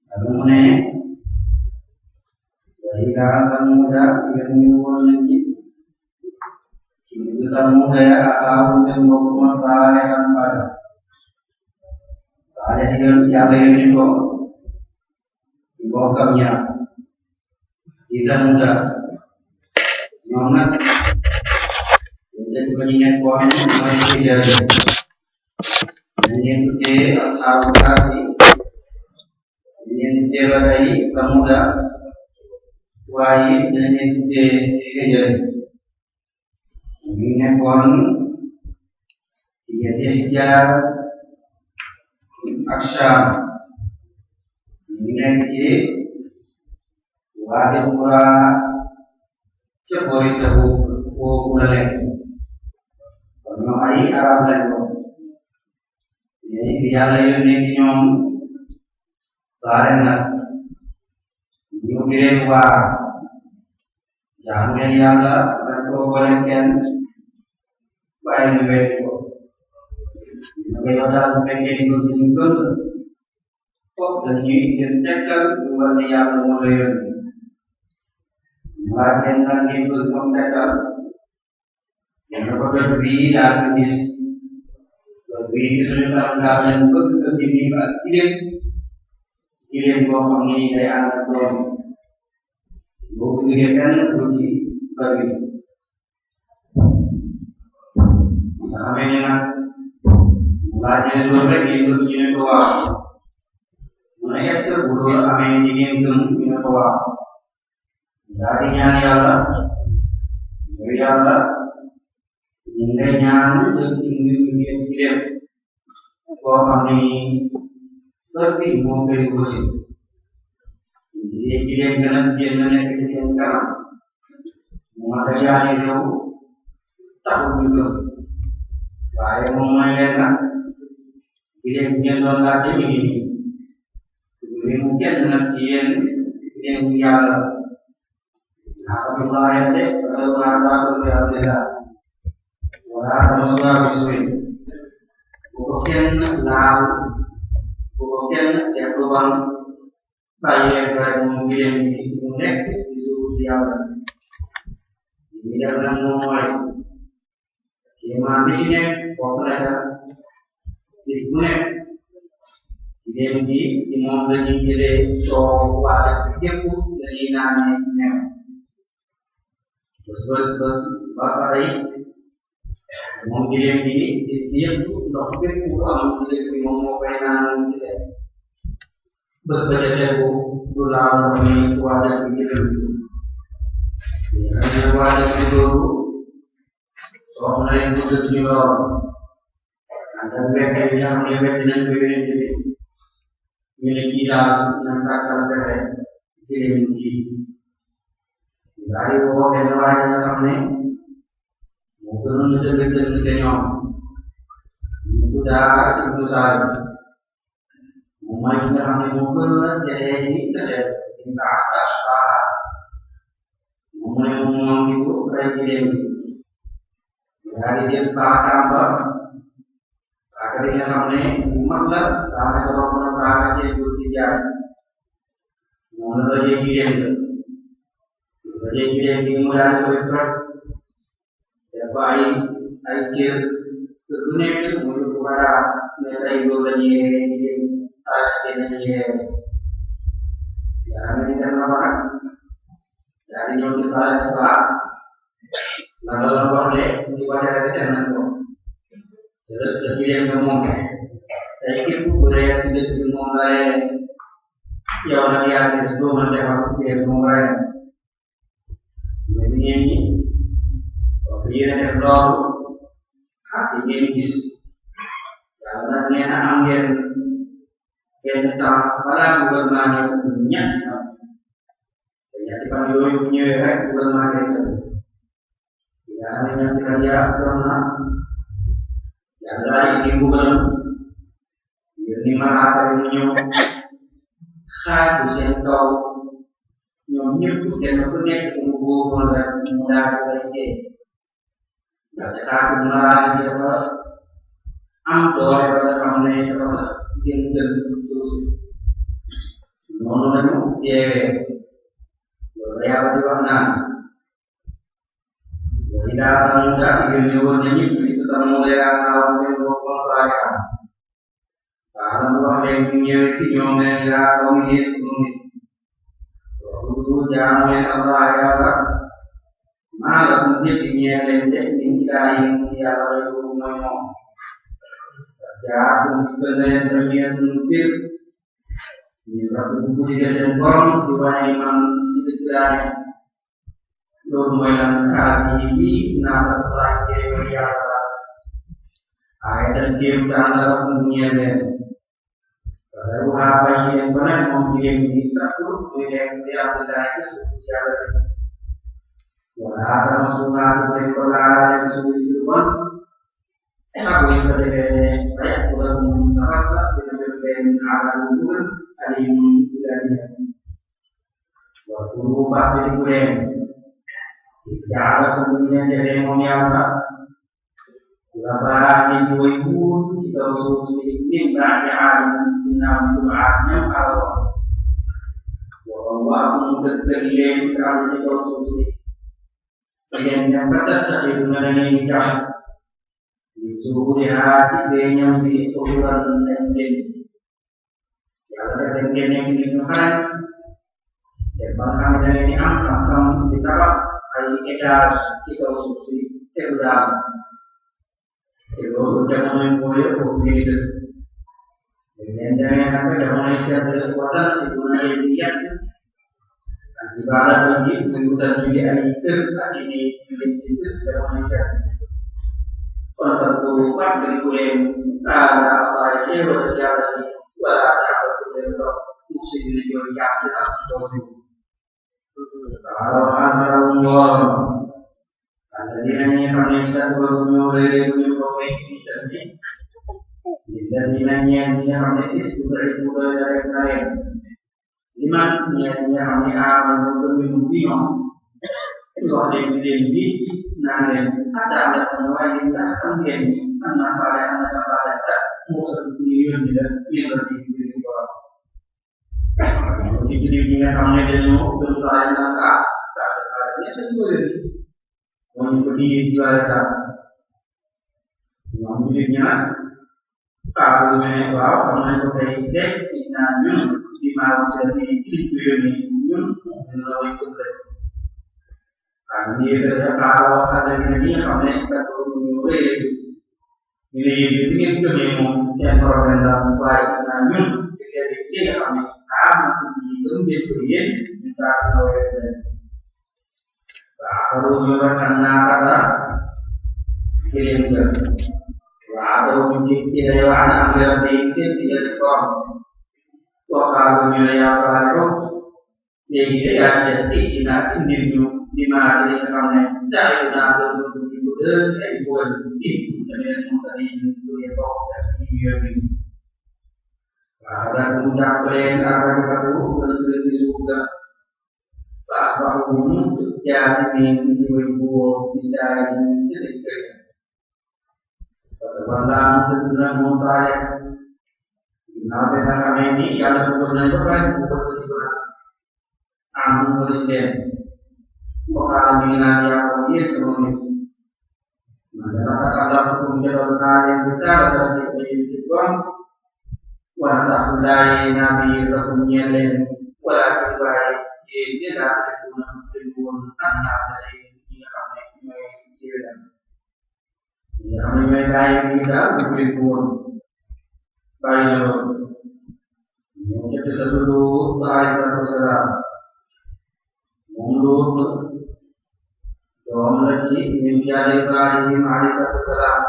Adumane dari kalangan muda yang diumumkan lagi, kita muda ya akan menjadi masalah yang pada saat ini yang ini kok bokapnya kita muda, nyonak jadi pengingat kuat masih jadi, ini dia asal kasih. Ini dia dari pemuda, wahai dan ini dia ini pun dia aksam ini dia wahai pura cebori tebu ulale pengamai Arab lalu ini dia layu ini nyom Sarana Yugire wa Jangan yaga Nanti bolehkan Baik ngebeto Ngebeto pengen ikut Kok dan cekal Buat yang mulai Melakukan dan ikut Mengcekal Yang berbeda dan hadis Lebih sudah dan ikut Kesini kirim bohong ini dari anak bohong, buku kirimkan uji bagi. Kami dengan belajar dulu lagi itu punya doa. Mulai sekarang dulu kami ingin punya doa. Dari nyari Allah, dari Allah, ingin nyari dan ingin kirim bohong ini. Tapi mobil kursi, jadi kirim dengan kirim kan, mengajar yang itu tak juga. Saya mengajarkan kirim dengan tadi ini, mungkin dengan kirim yang apa yang ada, kalau ada sesuatu orang sudah bersuara, mungkin Kemudian dia keluar bayar kemudian dikunek disuruh siaran. Ini jangan mulai. Gimana ini? Pokoknya dikunek. Dia di mobil ini show ada tipu dari nanya. Terus bapak mobil ini setiap dokter pulang dari ngomong pengen bersedia pulang dari wadah itu, dari wadah itu soalnya itu juga ada mereka yang dengan ini miliki dan naskah kerja ini dari bawah dan lain kami mungkin kita sudah besar, mungkin kami mungkin jadi kita atas mungkin itu presiden dari dia tambah akhirnya kami maklum karena kalau menerapkan itu tidak menurut jadi dimulai bergerak baik akhir kedunia itu muncul kepada mereka ibu lagi saat ini ya ini kan apa dari yang besar juga lalu boleh dibaca dengan itu sekian ngomong saya kira budaya tidak dimulai ya lagi ada sebelum ada dia mulai ini dia terlalu hati ingis, jangan dia ambil kita pada gubernur punya, jadi panggil punya gubernur itu, ya hanya dia karena yang lain di gubernur, ini malah terunjuk, harus yang tahu, nyonyuk dan punya gubernur mudah lagi. Jadi aku mulai dia am doole ba nga xam ne dafa sax gën gën suuf si noonu lañu yeewee loolu yàlla di wax naan wa ilaa samuuda yónni woon nañu nit Samuuda yaakaaroon seen bopp Saaliha waaw mu wax leen ñu ñëwee ci ñoom ne yaa qawmi yéen sunu nit wa'budu jaamu leen Allah yàlla maa lakum jëf ñeel leen de min ilaahin ci yàlla ghayruhu mooy moom jaakum dikkal leen bayyinatun bir min rabbikum bu jóge seen borom di wane man ci dëgg laa ne loolu mooy lan kaati bi naafatullaah jéemal yàlla la waaye dañ jéem daan la ko ñeel leen wala waxaa bàyyi leen ba nag moom jigéen ñi takku muy leen di Abdullahi ci suuf si yàlla si wala tamasuuhaa bu leen ko laaleen suuf si lu bon ak bu ko defee ne bay ak wala mu saxal sax dina mel leen aala lu dugal alim dulaliya wa turu bàttali bu leen yàlla ko bu leen defee moom yàlla la baa ni mooy buur ci kaw suuf si min baadi aalim ginnaaw ñu aat ñam alawoon wa waa mu dëggal leen am ci kaw suuf si ngeen dem ba tattaxidu na ngeen jàpp li zuhurihaa ci beeñam bi usuran dañ leen yàlla def ngeen nekk nit ñu xarañ te ba nga xam ne da ngeen di am xam-xam di tabax ay étage ci kaw suuf si te du daal te loolu jamonoy mooy foofu ngeen dëkk leen demee nag jamonoy sedd watal ci bu na leen di yàq ak ci baala ji muy wutal ñu di ay kër ak i ni leen ci kër jamonoy sedd kon tam ko fàttaliku leen taala Allah xéewal yàlla ni wala jàppal ko leen dox mu si dina jox yàq ak ci kaw suuf taala waxaan na wu ñoom الذين يفعلون يستكبرون ويريدون يقومون بالتنفيذ للذين يفعلون يستضعفون ويريدون لمن يفعلون آمنوا بالمبين يوحدون بالبيت نعم حتى على الأنواع تحكمهم أن صالح موسى يريد من ربه بالقرآن jadi dia kami dulu bersaing dengan tak salahnya sendiri mengikuti jualan mengambilnya kalau mereka mengenai dek inanya di mana jadi ini melalui kudret kami kalau ada ini kami satu mulai ini itu memang cara dalam baik inanya jadi kami kemudian kita melakukan baru menyuarakan kata kirimkan baru mencipta hewan ambil diikat tidak dipotong wakal menyuarakan selalu jadi yang pasti tidak individu di mana ini karena dari nato untuk dibuat dari buat itu dan masa ini yang kau ini ada kemudian kalian akan berlaku berarti sudah pas bangun jadi minggu tidak jadi pada malam tentunya mulai nabi kami ini ada kebenaran kebenaran amun Kristen bukan dengan yang dia semuanya masyarakat Allah kemudian yang besar dan disebut wasa dari nabi kemudian wala baik dia dah pun anak dari kami kami baik kita pun baik kita seluruh bahasa Islam mulut doa lagi mencari Ibrahim alaihissalam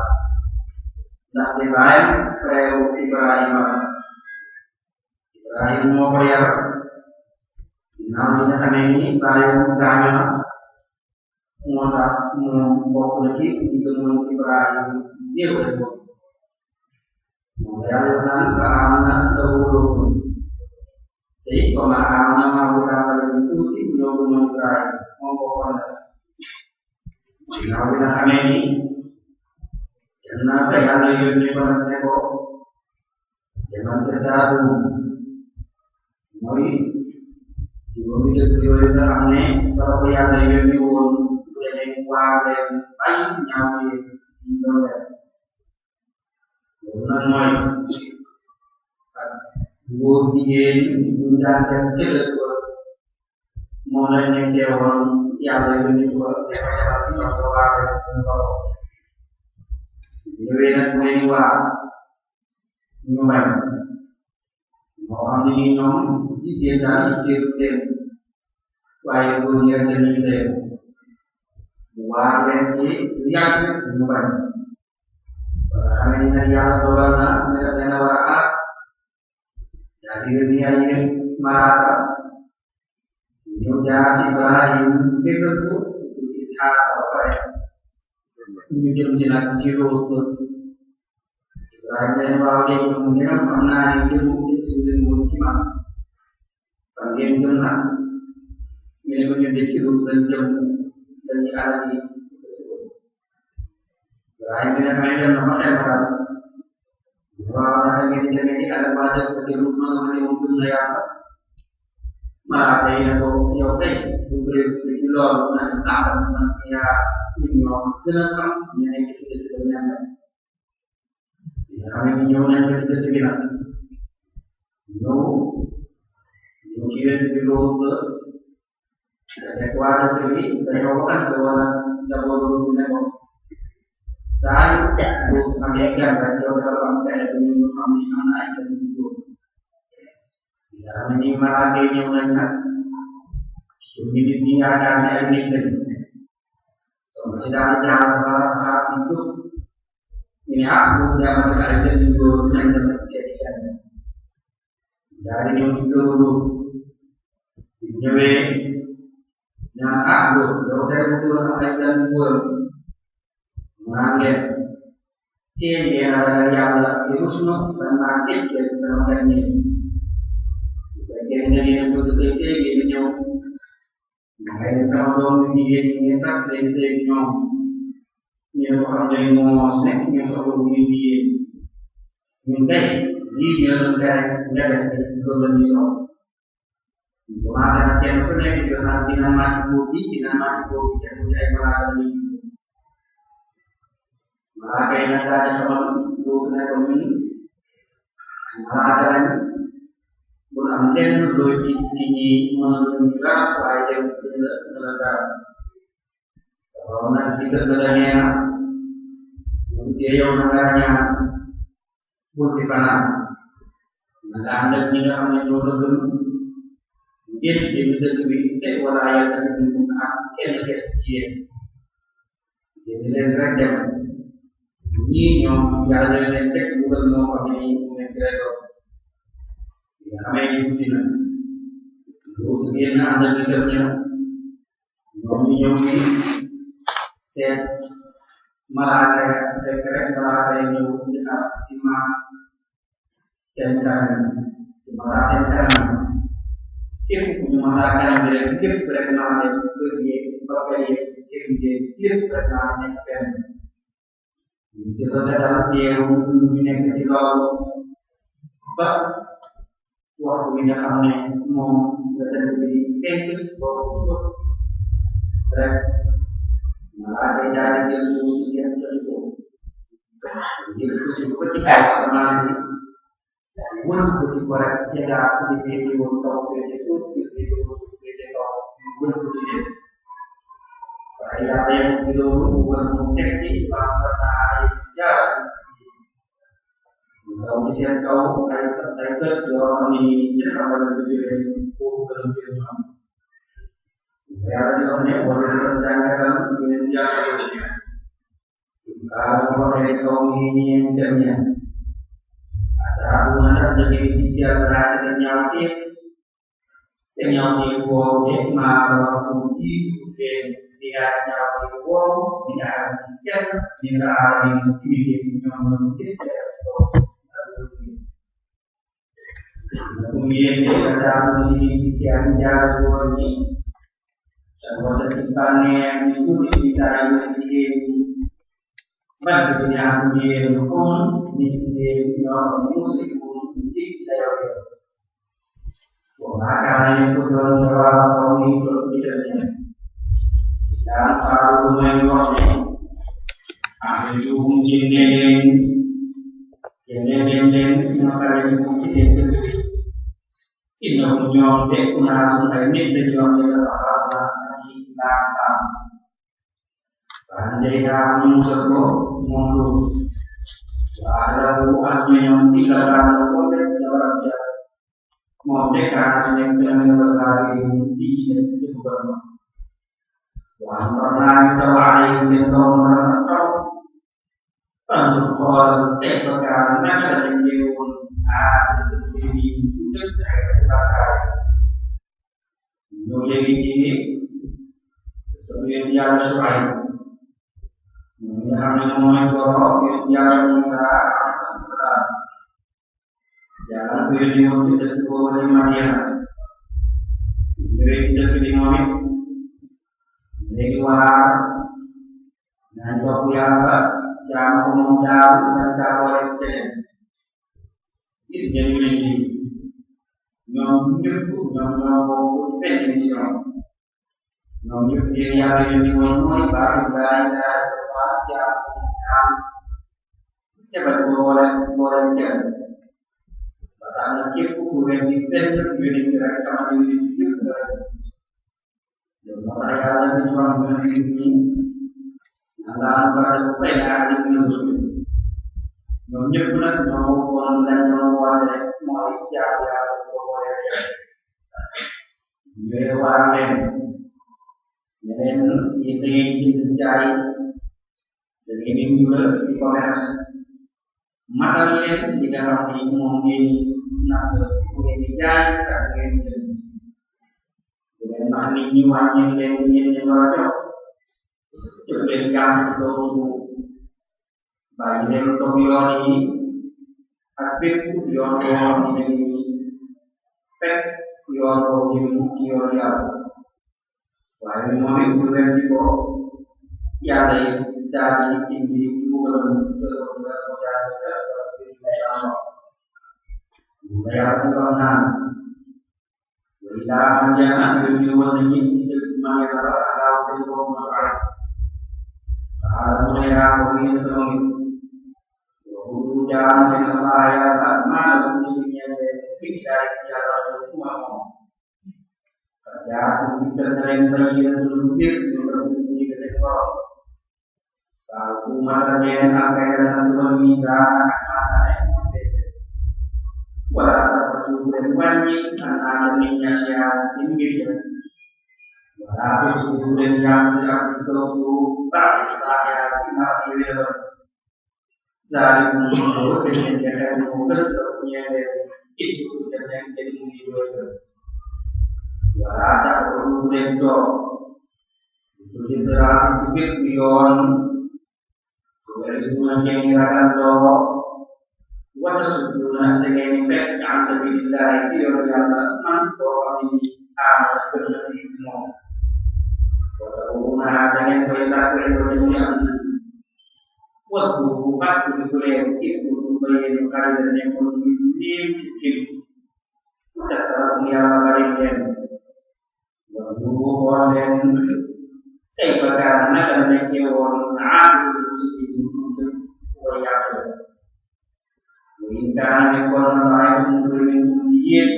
nak dibaik saya Ibrahim Ibrahim mau bayar namanya kami ini bayar mudahnya mau lagi untuk Ibrahim dia boleh mau bayarkan keamanan terhulu jadi pemahaman menggunakan itu di Ibrahim mau pokoknya namanya kami ini yang Kenapa yang ada di mana neko? Jangan kesatu. Moi, juga bisa beliau terangnya kalau yang ada di won, yang kuat dan baik nyawa di dalam. Bukan moi, won dia menjaga jelas mulai yang yang ada di won, yang ada di bawah. Ini kuliah nyuman, orang ini nyom dia dari cerita, baik punya jenis buat lagi lihat nyuman. Kami ini yang orang mereka nawarat, jadi dunia ini marah, nyuman bahaya itu bisa apa ya? Mungkin jinak jiru tu, raja yang bawa dia kemudian pernah itu mungkin sudah mungkin bagian tengah, misalnya dia jiru dan dari arah ini, raja yang ada nama saya, orang yang ini ada baca seperti rumah mungkin saya, malah saya itu yokai, beri kilo dan tambah manusia. Yang kenapa yang kita sebenarnya kami menyonya kita sebenarnya kira dulu ada kuasa ini dan orang orang jauh dulu saya bukan Amerika dan orang kayak ini kami anak itu kami malah dia nyonya ini ada ini sedang saat itu ini aku yang ada di luar yang terjadikan dari yang dulu jadi yang aku dari dulu ada di luar mengalir yang virus dan mati jadi sama ini bagian dari itu saja ini Makanya kalau dia tak biasanya yang orang yang mau snack yang selalu dia minta dia ada kalau bisa masa yang pernah kita nanti nama bukti yang mulai melalui maka yang ada sama bukan komunis ada Bukan logik ini menunjukkan wajib negara. Kalau nanti negaranya, budaya negaranya pun di mana, maka anda tidak hanya mungkin di negara kita wilayah dari bukan kecil. Jadi negara ini yang ada yang bukan mau kami negara. Kami ikuti nanti. Kemudian ada kitabnya, nomi set marah yang kita lima centang masa centang. Kita punya masyarakat yang berpikir berkenaan berbagai kir berkenaan dengan kita dalam dia mempunyai kecil waktu ini kami mau berada teknik baru ada dari diskusi yang terjadi. Jadi ketika sama pun buat kita di video untuk itu pun saya yang dulu buat teknik bahasa jalan. Kalau misalnya kau terkait orang ini sama dengan tujuan dalam saya ada boleh rencanakan media sosial. Kalau dari kaum ini jamnya ada hubungan dengan dia berada di nyawti boleh masuk uji dia nyawti boleh tidak ada yang mungkin kemudian ada yang jago ini sebuah tempat yang itu bisa sedikit bagi yang pun di musik tidak karena itu dalam kau itu tidaknya dan kalau mengenai ada juga mungkin yang maka itu mungkin ini punya dekunasi ini dengan orang yang kita pandai kami sebut mundur ada buahnya yang tidak ada proses jalan mereka yang berlari di sekitar warna terlalu jauh atau penjual tekan negara yang jauh ini untuk sebagai menjadi sebagai yang sesuai yang mengenai yang jangan video kita boleh media jadi kita video ini luar dan jauh yang jauh menjauh dan jauh itu jadi ini nyamuk pensiun nyamuk dia yang dimulai baru dari yang cepat boleh karena kita bukan dipelajari dari kerajaan ini juga. Jadi saya lagi cuma meneliti, adalah pada upaya yang dilakukan. Menunjukkan bahwa dan ada mulai jaga boleh. Mewarnai, dan ini dicari. Jadi ini juga di komersi. Matanya di dalam mungkin nak menjadi kajian dan maninya yang berada terbengkak itu bagi untuk ini aktif yang ini pet yang ya lain mungkin bukan itu ya dari ini bukan Bayar pernah, bila jangan tujuan ini mengenai ada untuk masalah. Kalau mereka ingin semua, jangan dengan ayat tak malu dirinya tidak jalan semua. Kerja kita sering berjalan lebih berbudi kesekor. Kalau umat yang akan bermitra walaupun berbanyak anak Indonesia tinggi, walaupun yang tidak itu tak saya tidak boleh dari muncul dengan mudah punya itu yang jadi muncul. Walaupun itu diserang sedikit bion, kemudian yang akan wajah sujudan dengan efek yang sebidang itu yang manfaat ini ada berdiri semua. Walaupun dengan besar yang waktu boleh itu boleh kalian yang mungkin tidak terlihat kalian. Lalu orang karena dengan orang ada di orang Intan ekonomi lain mungkin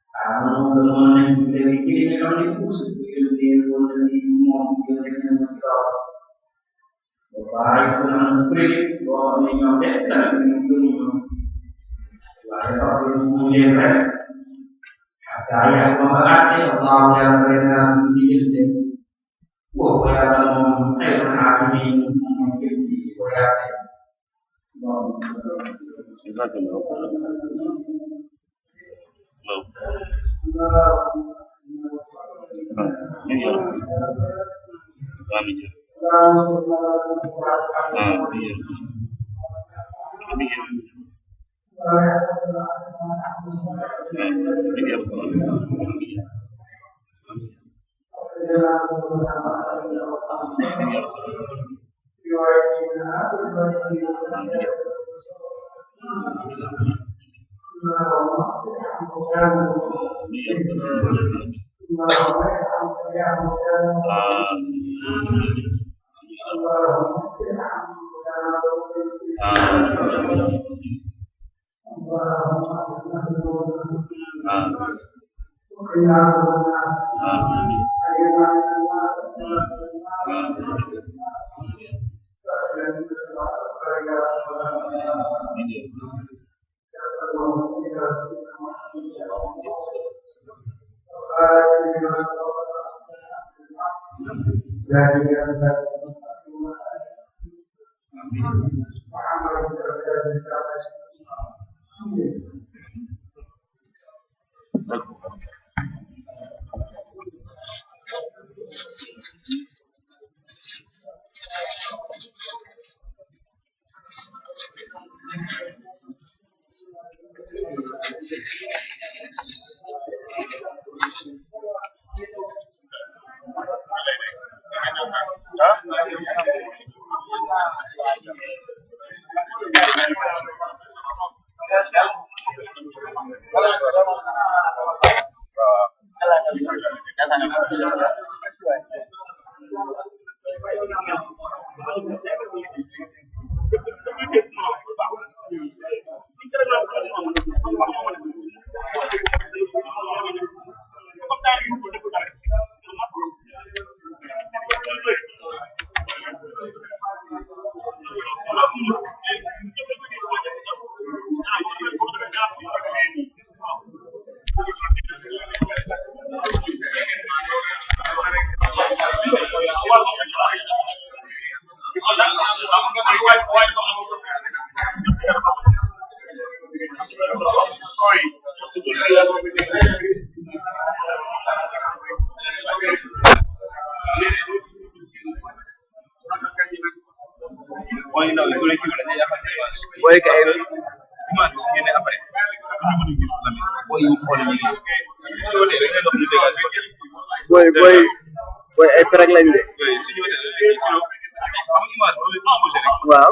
kamu kemudian dipilih kalau dipusat pilih mungkin dengan kau baik dengan pilih bahwa ini dan mungkin baik pasti kemudian kaya memberkati Allah yang benar diri bahwa yang hari ini mungkin diperhatikan. Kita kena apa? Ini ya. Kami je. Iya. Ini ya. Ini apa? boy ay perek lañ de waaw